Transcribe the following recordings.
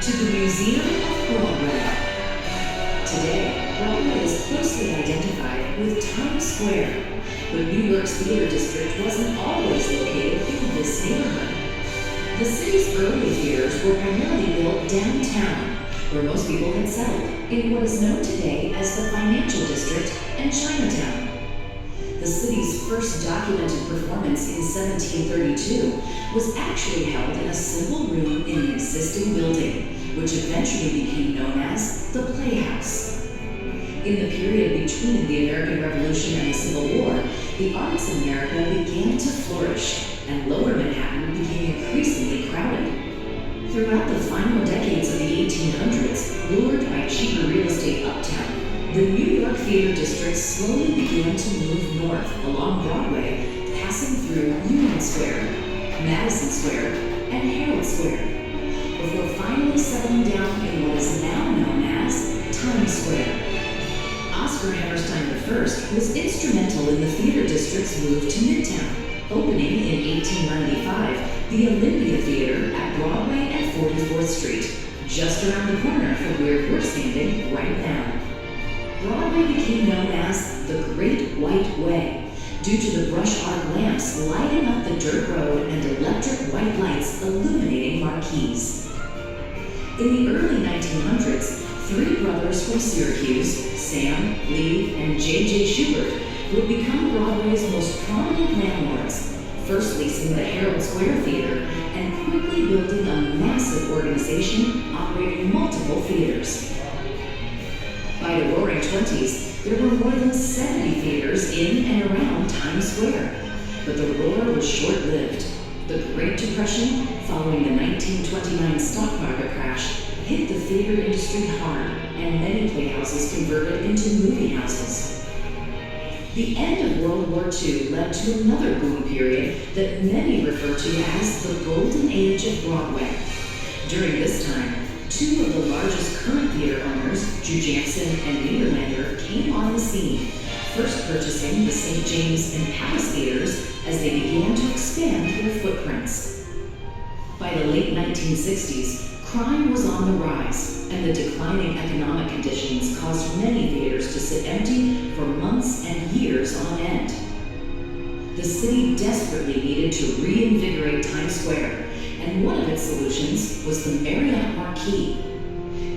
to the Museum of Broadway. Today, Broadway is closely identified with Times Square, but New York's theater district wasn't always located in this neighborhood. The city's early theaters were primarily built downtown, where most people had settled, in what is known today as the Financial District and Chinatown. The city's first documented performance in 1732 was actually held in a simple room in an existing building, which eventually became known as the Playhouse. In the period between the American Revolution and the Civil War, the arts in America began to flourish, and Lower Manhattan became increasingly crowded. Throughout the final decades of the 1800s, lured by cheaper real estate uptown, the New York theater district slowly began to move north along Broadway, passing through Union Square, Madison Square, and Herald Square, before finally settling down in what is now known as Times Square. Oscar Hammerstein I was instrumental in the theater district's move to Midtown, opening in 1895 the Olympia Theater at Broadway and 44th Street, just around the corner from where we're standing right now. Broadway became known as the Great White Way due to the brush arc lamps lighting up the dirt road and electric white lights illuminating marquees. In the early 1900s, three brothers from Syracuse, Sam, Lee, and J.J. Schubert, would become Broadway's most prominent landlords, first leasing the Herald Square Theater and quickly building a massive organization operating multiple theaters. By the Roaring Twenties, there were more than 70 theaters in and around Times Square, but the roar was short-lived. The Great Depression, following the 1929 stock market crash, hit the theater industry hard, and many playhouses converted into movie houses. The end of World War II led to another boom period that many refer to as the Golden Age of Broadway. During this time, two of the largest current theater owners, Jujamcyn and Nederlander, came on the scene, first purchasing the St. James and Palace theaters as they began to expand their footprints. By the late 1960s, crime was on the rise, and the declining economic conditions caused many theaters to sit empty for months and years on end. The city desperately needed to reinvigorate Times Square, and one of its solutions was the Marriott Marquis.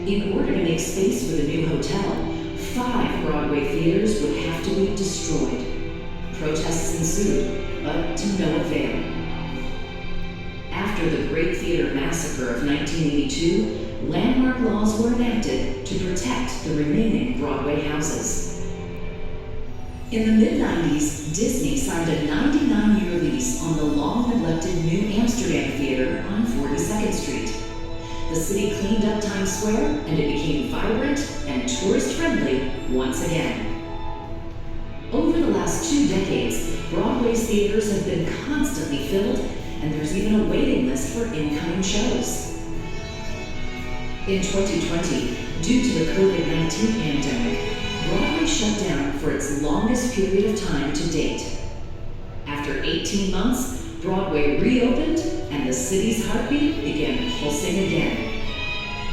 In order to make space for the new hotel, 5 Broadway theaters would have to be destroyed. Protests ensued, but to no avail. After the Great Theater Massacre of 1982, landmark laws were enacted to protect the remaining Broadway houses. In the mid-90s, Disney signed a 99-year lease on the long-neglected New Amsterdam Theater on 42nd Street. The city cleaned up Times Square, and it became vibrant and tourist-friendly once again. Over the last 2 decades, Broadway's theaters have been constantly filled, and there's even a waiting list for incoming shows. In 2020, due to the COVID-19 pandemic, Broadway shut down for its longest period of time to date. After 18 months, Broadway reopened, and the city's heartbeat began pulsing again.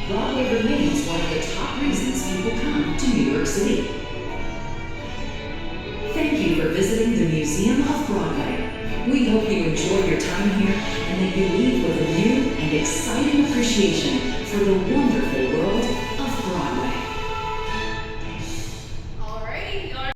Broadway remains one of the top reasons people come to New York City. Thank you for visiting the Museum of Broadway. We hope you enjoy your time here and that you leave with a new and exciting appreciation for the wonder